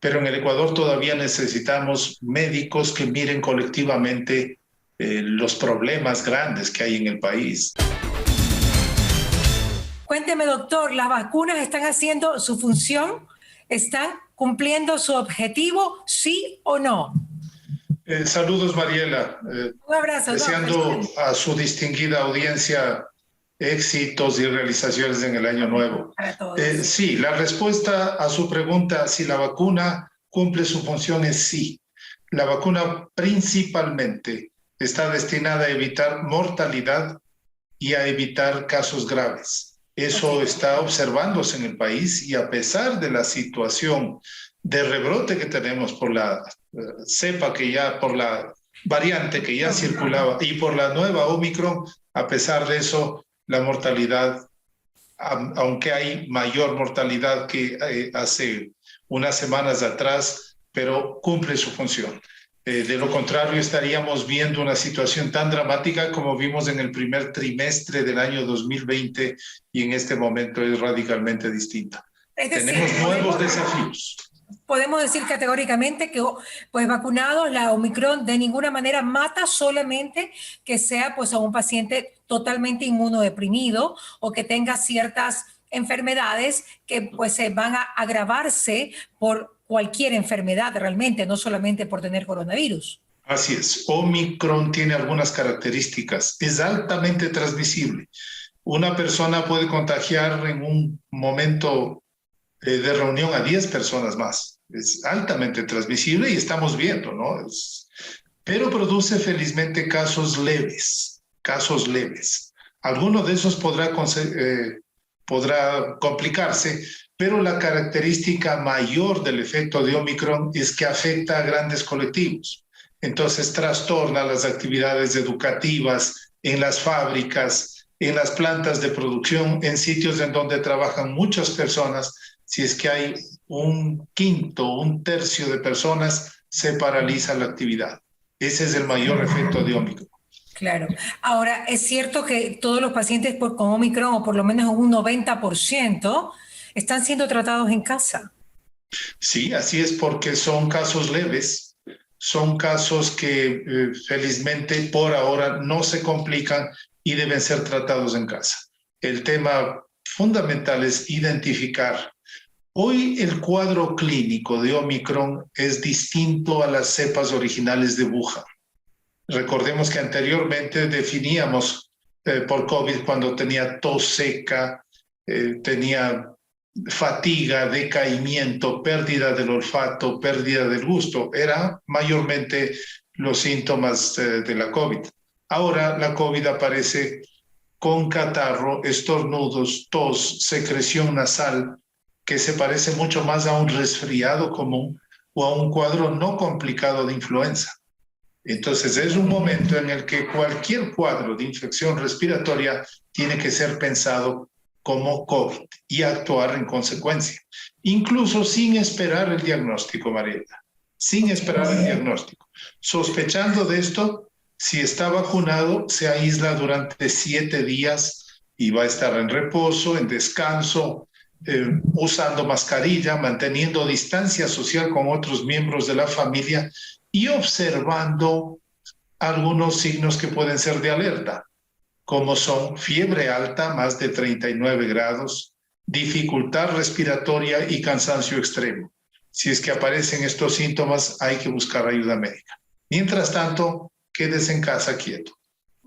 pero en el Ecuador todavía necesitamos médicos que miren colectivamente los problemas grandes que hay en el país. Cuénteme, doctor, ¿las vacunas están haciendo su función? ¿Están cumpliendo su objetivo, sí o no? Saludos, Mariela. Un abrazo. Deseando a su distinguida audiencia éxitos y realizaciones en el año nuevo. Para todos. Sí, la respuesta a su pregunta, si la vacuna cumple su función, es sí. La vacuna principalmente está destinada a evitar mortalidad y a evitar casos graves. Eso está observándose en el país y a pesar de la situación de rebrote que tenemos por la cepa por la variante que ya circulaba y por la nueva Omicron, a pesar de eso, la mortalidad, aunque hay mayor mortalidad que hace unas semanas atrás, pero cumple su función. De lo contrario, estaríamos viendo una situación tan dramática como vimos en el primer trimestre del año 2020 y en este momento es radicalmente distinta. Tenemos nuevos desafíos. Podemos decir categóricamente que pues vacunados, la Omicron de ninguna manera mata, solamente que sea pues a un paciente totalmente inmunodeprimido o que tenga ciertas enfermedades que pues van a agravarse por cualquier enfermedad realmente, no solamente por tener coronavirus. Así es. Omicron tiene algunas características. Es altamente transmisible. Una persona puede contagiar en un momento de reunión a 10 personas más. Es altamente transmisible y estamos viendo, ¿no? Pero produce felizmente casos leves. Alguno de esos podrá complicarse, pero la característica mayor del efecto de Omicron es que afecta a grandes colectivos. Entonces trastorna las actividades educativas en las fábricas, en las plantas de producción, en sitios en donde trabajan muchas personas. Si es que hay un tercio de personas, se paraliza la actividad. Ese es el mayor efecto de Omicron. Claro. Ahora, es cierto que todos los pacientes con Omicron, o por lo menos un 90%, están siendo tratados en casa. Sí, así es, porque son casos leves, son casos que felizmente por ahora no se complican y deben ser tratados en casa. El tema fundamental es identificar. Hoy el cuadro clínico de Omicron es distinto a las cepas originales de Wuhan. Recordemos que anteriormente definíamos por COVID cuando tenía tos seca, tenía fatiga, decaimiento, pérdida del olfato, pérdida del gusto. Era mayormente los síntomas de la COVID. Ahora la COVID aparece con catarro, estornudos, tos, secreción nasal, que se parece mucho más a un resfriado común o a un cuadro no complicado de influenza. Entonces es un momento en el que cualquier cuadro de infección respiratoria tiene que ser pensado como COVID y actuar en consecuencia, incluso sin esperar el diagnóstico, Mariela, sin esperar el diagnóstico. Sospechando de esto, si está vacunado, se aísla durante 7 días y va a estar en reposo, en descanso, usando mascarilla, manteniendo distancia social con otros miembros de la familia y observando algunos signos que pueden ser de alerta, como son fiebre alta, más de 39 grados, dificultad respiratoria y cansancio extremo. Si es que aparecen estos síntomas, hay que buscar ayuda médica. Mientras tanto, quédese en casa quieto.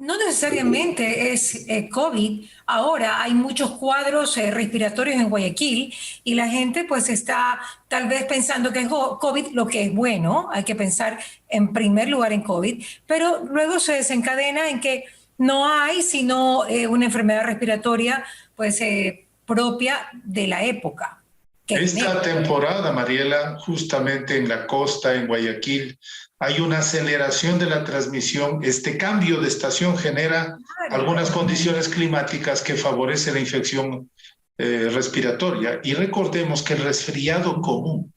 No necesariamente es COVID. Ahora hay muchos cuadros respiratorios en Guayaquil y la gente pues está tal vez pensando que es COVID, lo que es bueno. Hay que pensar en primer lugar en COVID, pero luego se desencadena en que no hay sino una enfermedad respiratoria pues propia de la época. Esta temporada, Mariela, justamente en la costa, en Guayaquil, hay una aceleración de la transmisión. Este cambio de estación genera algunas condiciones climáticas que favorecen la infección respiratoria. Y recordemos que el resfriado común,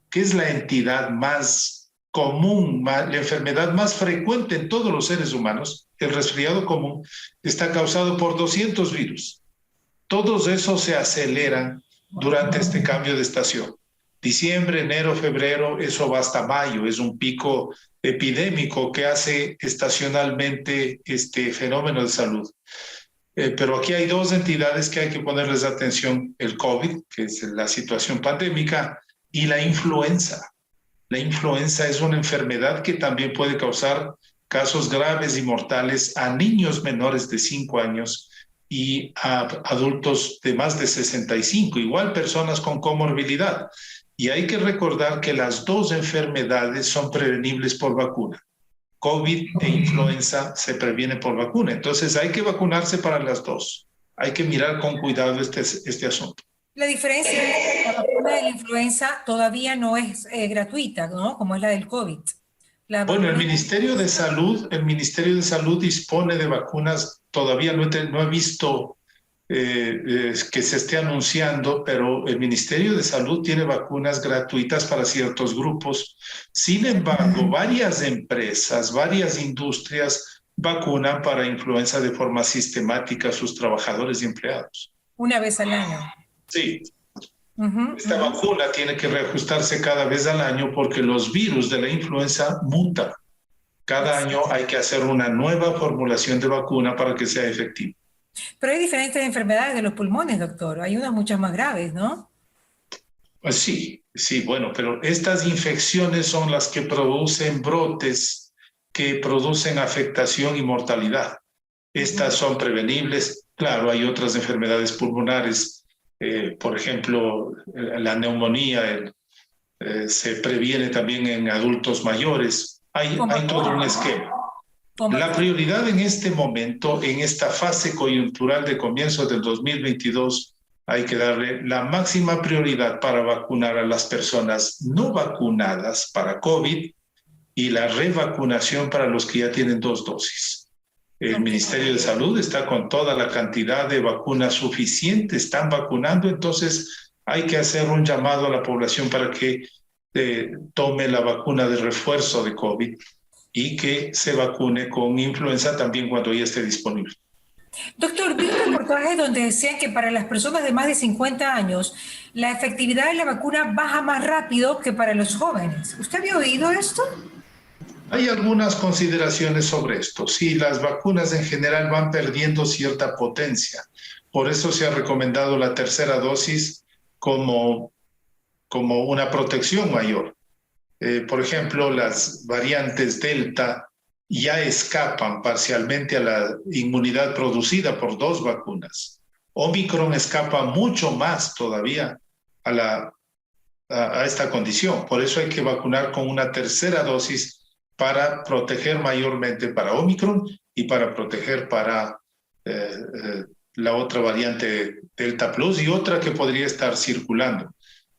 que es la entidad más común, la enfermedad más frecuente en todos los seres humanos, el resfriado común, está causado por 200 virus. Todos esos se aceleran durante este cambio de estación. Diciembre, enero, febrero, eso va hasta mayo. Es un pico epidémico que hace estacionalmente este fenómeno de salud. Pero aquí hay dos entidades que hay que ponerles atención: el COVID, que es la situación pandémica, y la influenza. La influenza es una enfermedad que también puede causar casos graves y mortales a niños menores de 5 años y a adultos de más de 65, igual personas con comorbilidad. Y hay que recordar que las dos enfermedades son prevenibles por vacuna. COVID e influenza se previene por vacuna. Entonces hay que vacunarse para las dos. Hay que mirar con cuidado este asunto. La diferencia es que la vacuna de la influenza todavía no es gratuita, ¿no? Como es la del COVID. Bueno, el Ministerio de Salud dispone de vacunas. Todavía no he visto que se esté anunciando, pero el Ministerio de Salud tiene vacunas gratuitas para ciertos grupos. Sin embargo, varias empresas, varias industrias vacunan para influenza de forma sistemática a sus trabajadores y empleados. Una vez al año. Sí. Esta vacuna tiene que reajustarse cada vez al año porque los virus de la influenza mutan. Cada año hay que hacer una nueva formulación de vacuna para que sea efectiva. Pero hay diferentes enfermedades de los pulmones, doctor. Hay unas muchas más graves, ¿no? Pues sí, bueno, pero estas infecciones son las que producen brotes, que producen afectación y mortalidad. Estas son prevenibles. Claro, hay otras enfermedades pulmonares, por ejemplo, la neumonía se previene también en adultos mayores. Hay todo un esquema. La prioridad en este momento, en esta fase coyuntural de comienzo del 2022, hay que darle la máxima prioridad para vacunar a las personas no vacunadas para COVID y la revacunación para los que ya tienen 2 dosis. El Ministerio de Salud está con toda la cantidad de vacunas suficiente, están vacunando, entonces hay que hacer un llamado a la población para que tome la vacuna de refuerzo de COVID y que se vacune con influenza también cuando ya esté disponible. Doctor, vi un reportaje donde decían que para las personas de más de 50 años la efectividad de la vacuna baja más rápido que para los jóvenes. ¿Usted había oído esto? Hay algunas consideraciones sobre esto. Sí, las vacunas en general van perdiendo cierta potencia. Por eso se ha recomendado la tercera dosis como una protección mayor. Por ejemplo, las variantes Delta ya escapan parcialmente a la inmunidad producida por 2 vacunas. Omicron escapa mucho más todavía a esta condición. Por eso hay que vacunar con una tercera dosis para proteger mayormente para Omicron y para proteger para la otra variante Delta Plus y otra que podría estar circulando.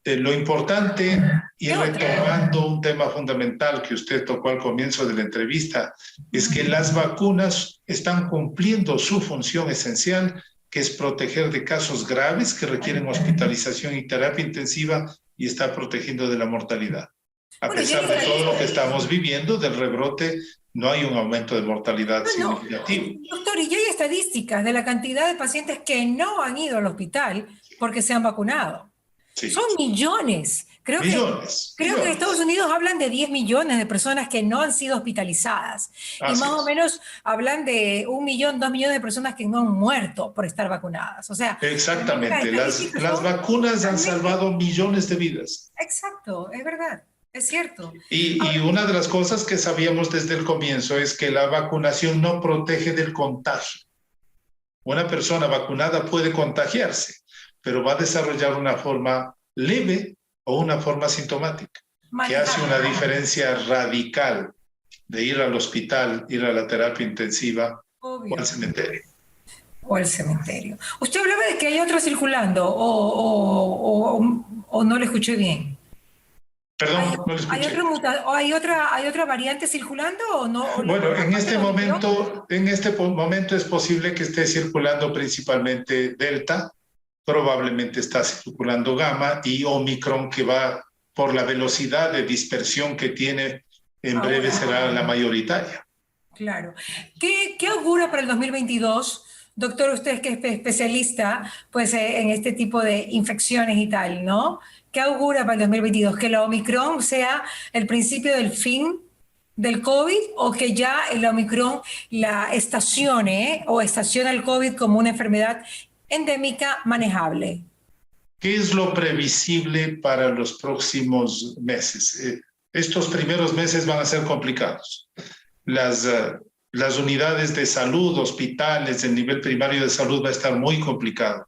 Lo importante, y retomando un tema fundamental que usted tocó al comienzo de la entrevista, es que las vacunas están cumpliendo su función esencial, que es proteger de casos graves que requieren hospitalización y terapia intensiva, y está protegiendo de la mortalidad. A pesar de todo lo que estamos viviendo del rebrote, no hay un aumento de mortalidad significativo. Doctor, y ya hay estadísticas de la cantidad de pacientes que no han ido al hospital porque se han vacunado. Sí. Son millones. Creo que en Estados Unidos hablan de 10 millones de personas que no han sido hospitalizadas. Y más o menos hablan de 1 millón, 2 millones de personas que no han muerto por estar vacunadas. O sea, exactamente. Las vacunas han salvado millones de vidas. Exacto, es verdad. Es cierto. Y una de las cosas que sabíamos desde el comienzo es que la vacunación no protege del contagio. Una persona vacunada puede contagiarse, pero va a desarrollar una forma leve o una forma sintomática, que hace una diferencia radical de ir al hospital, ir a la terapia intensiva o al cementerio. Usted hablaba de que hay otra circulando o no le escuché bien. Perdón, no lo escuché. ¿Hay otra variante circulando o no? Bueno, en este momento es posible que esté circulando principalmente Delta, probablemente está circulando Gamma y Omicron, que va por la velocidad de dispersión que tiene, en breve será la mayoritaria. Claro. ¿Qué augura para el 2022? Doctor, usted que es especialista pues, en este tipo de infecciones y tal, ¿no? ¿Qué augura para el 2022? ¿Que la Omicron sea el principio del fin del COVID o que ya el Omicron la estacione o estaciona el COVID como una enfermedad endémica manejable? ¿Qué es lo previsible para los próximos meses? Estos primeros meses van a ser complicados. Las unidades de salud, hospitales, el nivel primario de salud va a estar muy complicado.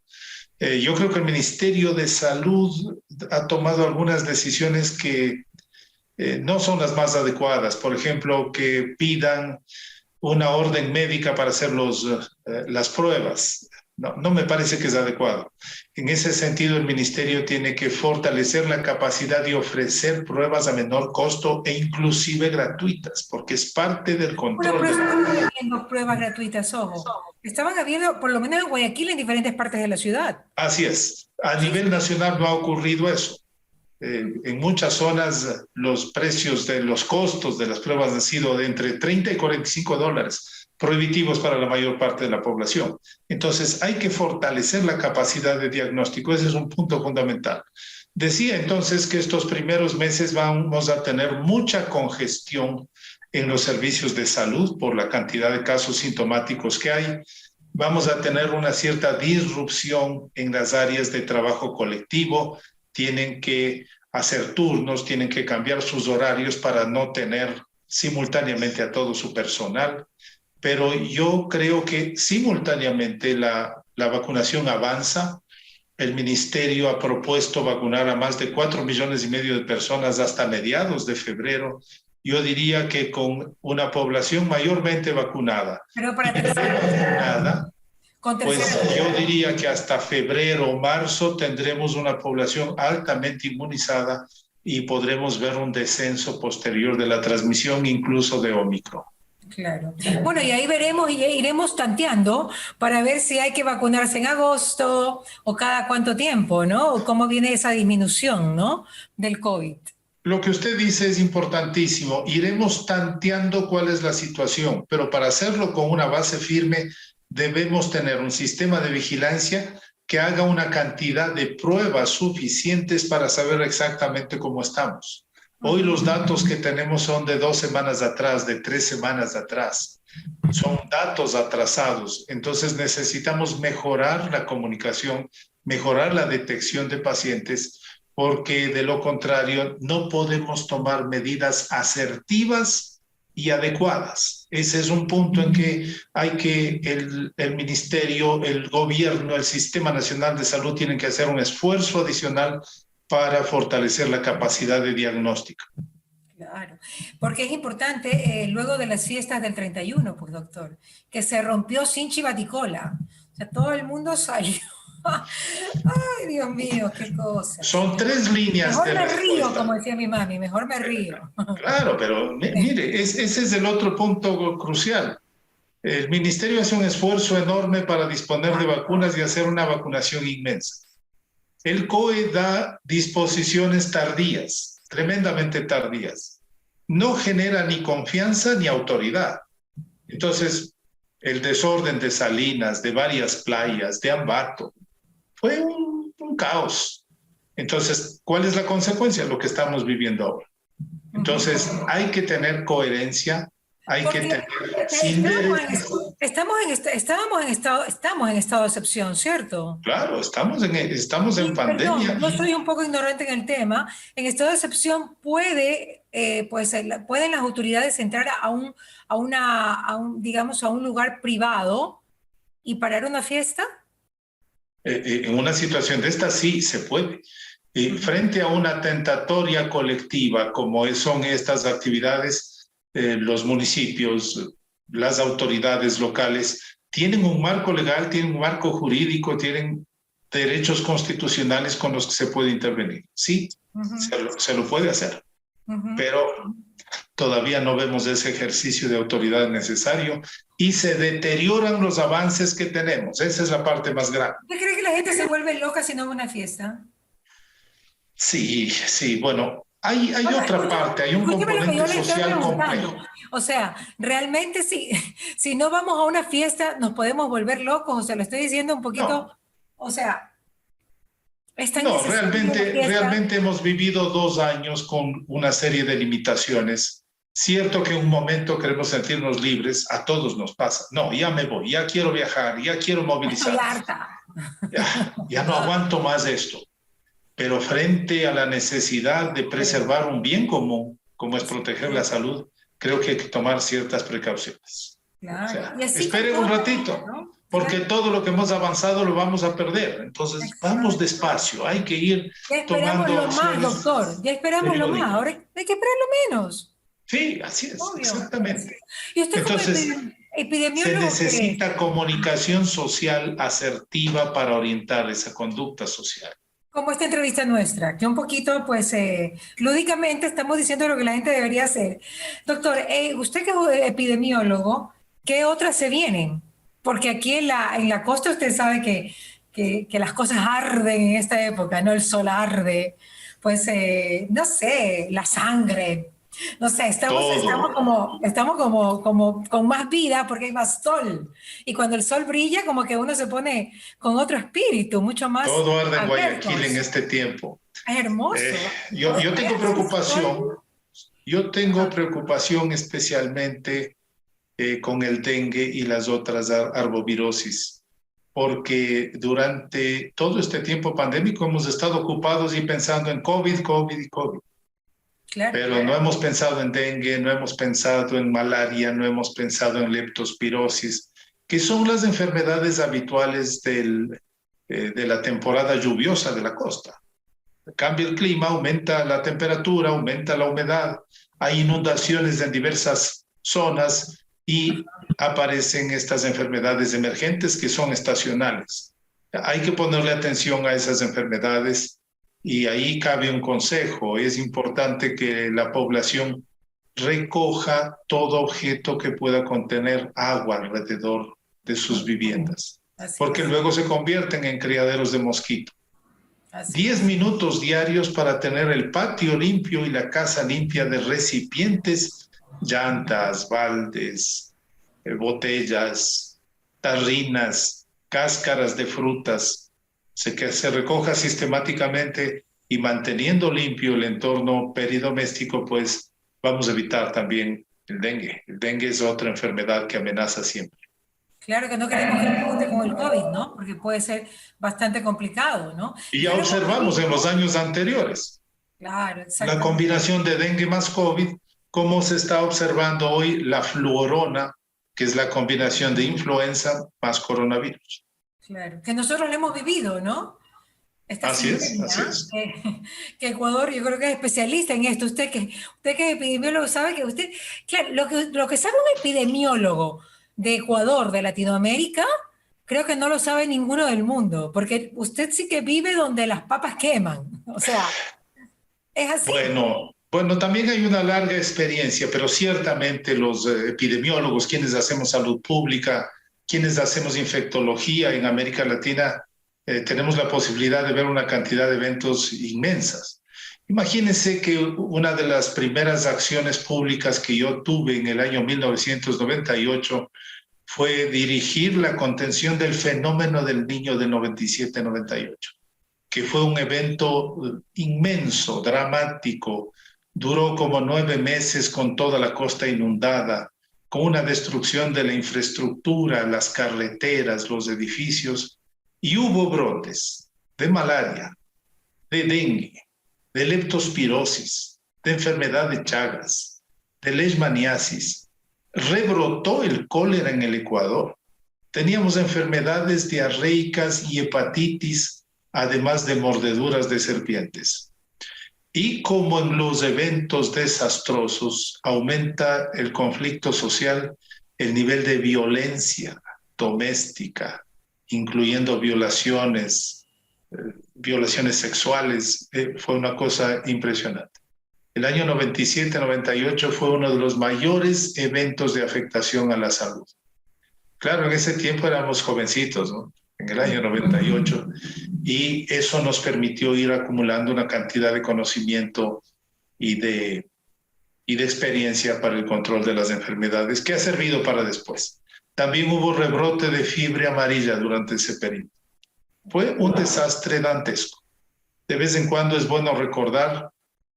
Yo creo que el Ministerio de Salud ha tomado algunas decisiones que no son las más adecuadas. Por ejemplo, que pidan una orden médica para hacer las pruebas. No me parece que es adecuado. En ese sentido, el ministerio tiene que fortalecer la capacidad de ofrecer pruebas a menor costo e inclusive gratuitas, porque es parte del Bueno, control. pero estaban habiendo pruebas gratuitas, ojo. Estaban habiendo, por lo menos en Guayaquil, en diferentes partes de la ciudad. Así es. A nivel nacional no ha ocurrido eso. En muchas zonas los precios de los costos de las pruebas han sido de entre 30 y $45, prohibitivos para la mayor parte de la población. Entonces hay que fortalecer la capacidad de diagnóstico, ese es un punto fundamental. Decía entonces que estos primeros meses vamos a tener mucha congestión en los servicios de salud por la cantidad de casos sintomáticos que hay. Vamos a tener una cierta disrupción en las áreas de trabajo colectivo, tienen que hacer turnos, tienen que cambiar sus horarios para no tener simultáneamente a todo su personal, pero yo creo que simultáneamente la vacunación avanza. El ministerio ha propuesto vacunar a más de 4,5 millones de personas hasta mediados de febrero. Yo diría que con una población mayormente vacunada, Pero para vacunada, pues yo diría que hasta febrero o marzo tendremos una población altamente inmunizada y podremos ver un descenso posterior de la transmisión, incluso de Omicron. Claro. Bueno, y ahí veremos y iremos tanteando para ver si hay que vacunarse en agosto o cada cuánto tiempo, ¿no? O cómo viene esa disminución, ¿no? Del COVID. Lo que usted dice es importantísimo. Iremos tanteando cuál es la situación, pero para hacerlo con una base firme debemos tener un sistema de vigilancia que haga una cantidad de pruebas suficientes para saber exactamente cómo estamos. Hoy los datos que tenemos son de 2 semanas atrás, de 3 semanas atrás. Son datos atrasados. Entonces necesitamos mejorar la comunicación, mejorar la detección de pacientes, porque de lo contrario no podemos tomar medidas asertivas y adecuadas. Ese es un punto en que hay que el ministerio, el gobierno, el Sistema Nacional de Salud tienen que hacer un esfuerzo adicional para fortalecer la capacidad de diagnóstico. Claro, porque es importante, luego de las fiestas del 31, pues doctor, que se rompió sin chivaticola. O sea, todo el mundo salió. Ay, Dios mío, qué cosa. Son 3 líneas mejor de respuesta. Mejor me río, como decía mi mami, mejor me río. Claro, pero mire, ese es el otro punto crucial. El ministerio hace un esfuerzo enorme para disponer de vacunas y hacer una vacunación inmensa. El COE da disposiciones tardías, tremendamente tardías. No genera ni confianza ni autoridad. Entonces, el desorden de Salinas, de varias playas, de Ambato, fue un caos. Entonces, ¿cuál es la consecuencia? Lo que estamos viviendo ahora. Entonces, hay que tener coherencia, hay que tener... Estamos en estado de excepción, ¿cierto? Claro, estamos en pandemia. Perdón, yo soy un poco ignorante en el tema. En estado de excepción pueden las autoridades entrar a un lugar privado y parar una fiesta. En una situación de esta sí se puede. Frente a una tentatoria colectiva como son estas actividades, los municipios, las autoridades locales tienen un marco legal, tienen un marco jurídico, tienen derechos constitucionales con los que se puede intervenir. Sí, se lo puede hacer, pero todavía no vemos ese ejercicio de autoridad necesario y se deterioran los avances que tenemos. Esa es la parte más grave. ¿Usted cree que la gente se vuelve loca si no va a una fiesta? Sí, bueno, hay otra parte, hay un componente social complejo. O sea, realmente si no vamos a una fiesta nos podemos volver locos, o sea, lo estoy diciendo un poquito, no. O sea, Es tan No, necesario la fiesta. realmente hemos vivido 2 años con una serie de limitaciones. Cierto que en un momento queremos sentirnos libres, a todos nos pasa. No, ya me voy, ya quiero viajar, ya quiero Estoy movilizarme, harta. ya no aguanto más esto. Pero frente a la necesidad de preservar un bien común, como es proteger la salud, creo que hay que tomar ciertas precauciones. O Claro. sea, Y así con esperen un todo, ratito, ¿no? porque Claro. todo lo que hemos avanzado lo vamos a perder. Entonces, vamos Exacto. despacio, hay que ir Ya esperamos tomando lo más, acciones doctor. Ya esperamos lo más. periódicas. Ahora hay que esperar lo menos. Sí, así es, Obvio. exactamente. Y usted como Entonces, se epidemiólogo, ¿qué es? necesita comunicación social asertiva para orientar esa conducta social. Como esta entrevista nuestra, que un poquito, pues, lúdicamente estamos diciendo lo que la gente debería hacer. Doctor, usted que es epidemiólogo, ¿qué otras se vienen? Porque aquí en la costa usted sabe que las cosas arden en esta época, ¿no? El sol arde, pues, no sé, la sangre. No sé, Todo, estamos como con más vida porque hay más sol. Y cuando el sol brilla, como que uno se pone con otro espíritu, mucho más todo arde en Guayaquil en abiertos. este tiempo. Es Eh, hermoso. yo tengo Ese preocupación, sol. yo tengo preocupación especialmente con el dengue y las otras arbovirosis, porque durante todo este tiempo pandémico hemos estado ocupados y pensando en COVID, COVID y COVID, Claro. pero no hemos pensado en dengue, no hemos pensado en malaria, no hemos pensado en leptospirosis, que son las enfermedades habituales de la temporada lluviosa de la costa. Cambia el clima, aumenta la temperatura, aumenta la humedad, hay inundaciones en diversas zonas y aparecen estas enfermedades emergentes que son estacionales. Hay que ponerle atención a esas enfermedades y ahí cabe un consejo. Es importante que la población recoja todo objeto que pueda contener agua alrededor de sus viviendas, Así porque es, luego se convierten en criaderos de mosquitos. así 10 es. minutos diarios para tener el patio limpio y la casa limpia de recipientes, llantas, baldes, botellas, tarrinas, cáscaras de frutas, que se recoja sistemáticamente y manteniendo limpio el entorno peridoméstico, pues vamos a evitar también el dengue. El dengue es otra enfermedad que amenaza siempre. Claro que no queremos que nos junte con el COVID, ¿no? Porque puede ser bastante complicado, ¿no? Y Y ya ya lo hemos observamos en los visto. años anteriores Claro, la exactamente. combinación de dengue más COVID, como se está observando hoy la fluorona, que es la combinación de influenza más coronavirus. Claro. Que nosotros lo hemos vivido, ¿no? Esta Así es, así sindemia, es. que Ecuador, yo creo que es especialista en esto. Usted que es epidemiólogo sabe que usted, claro, lo que sabe un epidemiólogo de Ecuador, de Latinoamérica, creo que no lo sabe ninguno del mundo, porque usted sí que vive donde las papas queman. O sea, es así. Bueno, también hay una larga experiencia, pero ciertamente los epidemiólogos, quienes hacemos salud pública, quienes hacemos infectología en América Latina, tenemos la posibilidad de ver una cantidad de eventos inmensas. Imagínense que una de las primeras acciones públicas que yo tuve en el año 1998 fue dirigir la contención del fenómeno del niño de 97-98, que fue un evento inmenso, dramático, duró como 9 meses con toda la costa inundada, con una destrucción de la infraestructura, las carreteras, los edificios, y hubo brotes de malaria, de dengue, de leptospirosis, de enfermedad de Chagas, de leishmaniasis. Rebrotó el cólera en el Ecuador. Teníamos enfermedades diarreicas y hepatitis, además de mordeduras de serpientes. Y como en los eventos desastrosos aumenta el conflicto social, el nivel de violencia doméstica, incluyendo violaciones sexuales, fue una cosa impresionante. El año 97-98 fue uno de los mayores eventos de afectación a la salud. Claro, en ese tiempo éramos jovencitos, ¿no? En el año 98, y eso nos permitió ir acumulando una cantidad de conocimiento y de experiencia para el control de las enfermedades que ha servido para después. También hubo rebrote de fiebre amarilla durante ese periodo. Fue un desastre dantesco. De vez en cuando es bueno recordar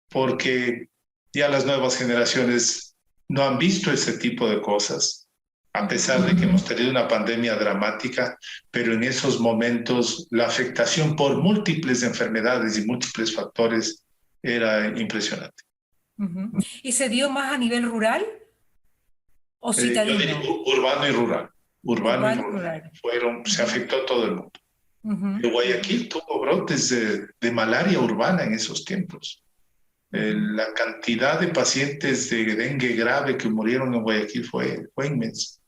porque ya las nuevas generaciones no han visto ese tipo de cosas, a pesar de que hemos tenido una pandemia dramática, pero en esos momentos la afectación por múltiples enfermedades y múltiples factores era impresionante. ¿Y se dio más a nivel rural o Yo diría citadino? urbano y rural. Urbano y Urbano y rural. rural. Se afectó a todo el mundo. Guayaquil tuvo brotes de malaria urbana en esos tiempos. La cantidad de pacientes de dengue grave que murieron en Guayaquil fue inmensa.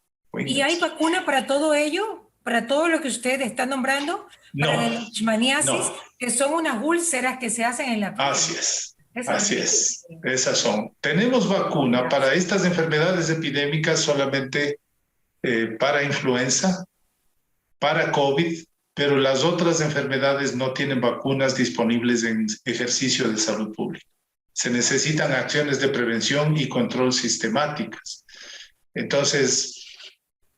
¿Y hay vacuna para todo ello? ¿Para todo lo que usted está nombrando? Para la No, leishmaniasis, no, que son unas úlceras que se hacen en la piel. así es, Es así horrible. es. Esas son. Tenemos vacuna para estas enfermedades epidémicas solamente para influenza, para COVID, pero las otras enfermedades no tienen vacunas disponibles en ejercicio de salud pública. Se necesitan acciones de prevención y control sistemáticas. Entonces,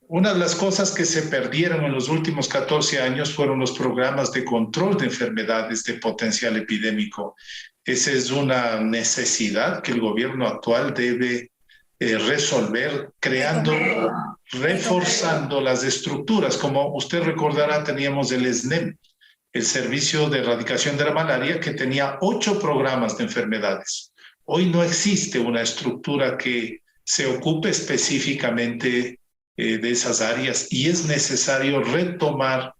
una de las cosas que se perdieron en los últimos 14 años fueron los programas de control de enfermedades de potencial epidémico. Esa es una necesidad que el gobierno actual debe resolver, creando, reforzando las estructuras. Como usted recordará, teníamos el SNEM, el Servicio de Erradicación de la Malaria, que tenía 8 programas de enfermedades. Hoy no existe una estructura que se ocupe específicamente de esas áreas y es necesario retomar,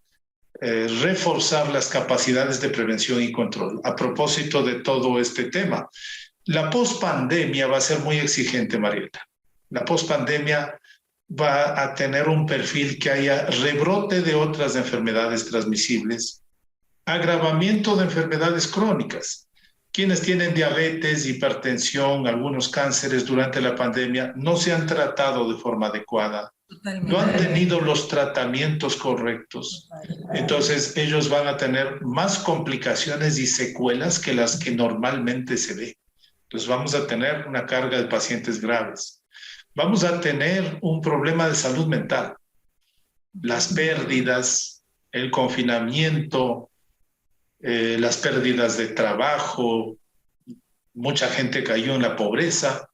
reforzar las capacidades de prevención y control. A propósito de todo este tema, la pospandemia va a ser muy exigente, Mariela. La pospandemia va a tener un perfil que haya rebrote de otras enfermedades transmisibles, agravamiento de enfermedades crónicas. Quienes tienen diabetes, hipertensión, algunos cánceres durante la pandemia no se han tratado de forma adecuada, no han tenido los tratamientos correctos. Entonces ellos van a tener más complicaciones y secuelas que las que normalmente se ve. Entonces vamos a tener una carga de pacientes graves. Vamos a tener un problema de salud mental. Las pérdidas, el confinamiento, las pérdidas de trabajo, mucha gente cayó en la pobreza,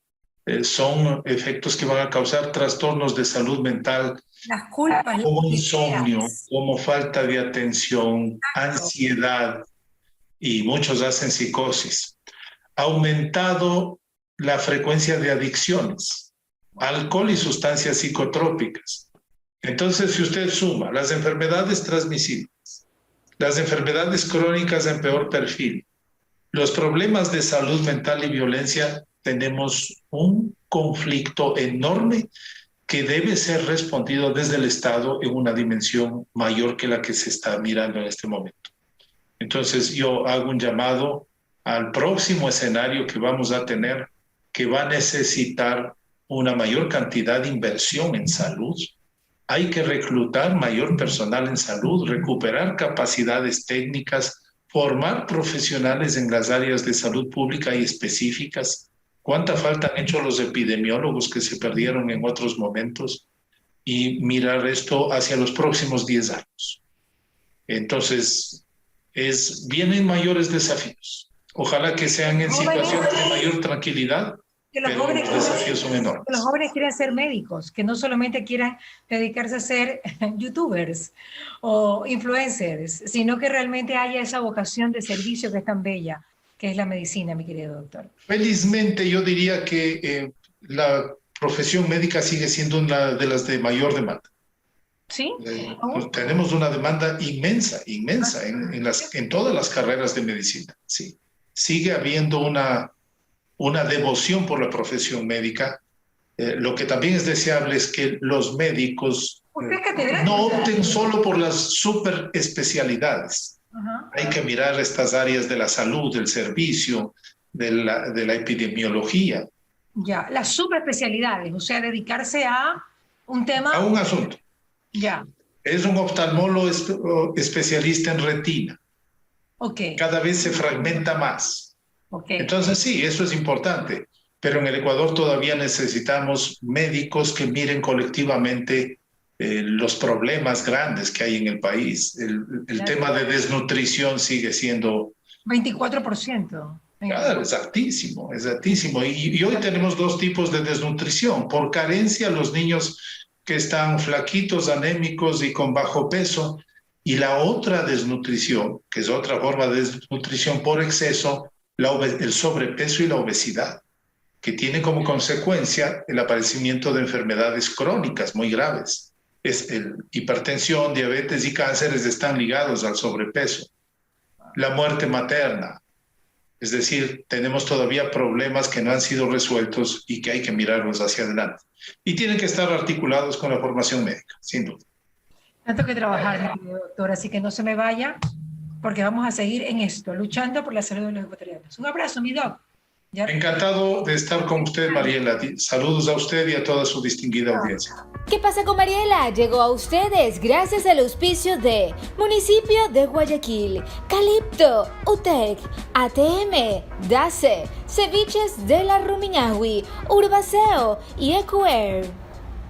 son efectos que van a causar trastornos de salud mental, las culpas, como las insomnio, ideas. como falta de atención, ansiedad, y muchos hacen psicosis. Ha aumentado la frecuencia de adicciones, alcohol y sustancias psicotrópicas. Entonces, si usted suma las enfermedades transmisibles, las enfermedades crónicas en peor perfil, los problemas de salud mental y violencia, tenemos un conflicto enorme que debe ser respondido desde el Estado en una dimensión mayor que la que se está mirando en este momento. Entonces yo hago un llamado al próximo escenario que vamos a tener, que va a necesitar una mayor cantidad de inversión en salud. Hay que reclutar mayor personal en salud, recuperar capacidades técnicas, formar profesionales en las áreas de salud pública y específicas. ¿Cuánta falta han hecho los epidemiólogos que se perdieron en otros momentos? Y mirar esto hacia los próximos 10 años. Entonces, vienen mayores desafíos. Ojalá que sean en situaciones de mayor tranquilidad, pero los desafíos son enormes. Que los jóvenes quieran ser médicos, que no solamente quieran dedicarse a ser youtubers o influencers, sino que realmente haya esa vocación de servicio que es tan bella, que es la medicina, mi querido doctor. Felizmente yo diría que la profesión médica sigue siendo una de las de mayor demanda. ¿Sí? Pues tenemos una demanda inmensa en todas las carreras de medicina. Sí. Sigue habiendo una devoción por la profesión médica. Lo que también es deseable es que los médicos no opten solo por las super especialidades. Hay que mirar estas áreas de la salud, del servicio, de la epidemiología. Ya, las subespecialidades, o sea, dedicarse a un tema. A un asunto. Ya. Es un oftalmólogo especialista en retina. Okay. Cada vez se fragmenta más. Okay. Entonces sí, eso es importante, pero en el Ecuador todavía necesitamos médicos que miren colectivamente los problemas grandes que hay en el país. El tema de desnutrición sigue siendo 24%. Claro, es altísimo, es altísimo. Y hoy tenemos dos tipos de desnutrición. Por carencia, los niños que están flaquitos, anémicos y con bajo peso. Y la otra desnutrición, que es otra forma de desnutrición por exceso, el sobrepeso y la obesidad, que tiene como consecuencia el aparecimiento de enfermedades crónicas muy graves. Hipertensión, diabetes y cánceres están ligados al sobrepeso. La muerte materna. Es decir, tenemos todavía problemas que no han sido resueltos y que hay que mirarlos hacia adelante. Y tienen que estar articulados con la formación médica, sin duda. Tanto que trabajar, mi querido doctor, así que no se me vaya, porque vamos a seguir en esto, luchando por la salud de los ecuatorianos. Un abrazo, mi doc. ¿Ya? Encantado de estar con usted, Mariela. Saludos a usted y a toda su distinguida audiencia. ¿Qué pasa con Mariela? Llegó a ustedes gracias al auspicio de Municipio de Guayaquil, Calipto, UTEC, ATM, DACE, Ceviches de la Rumiñahui, Urbaceo y Ecuair.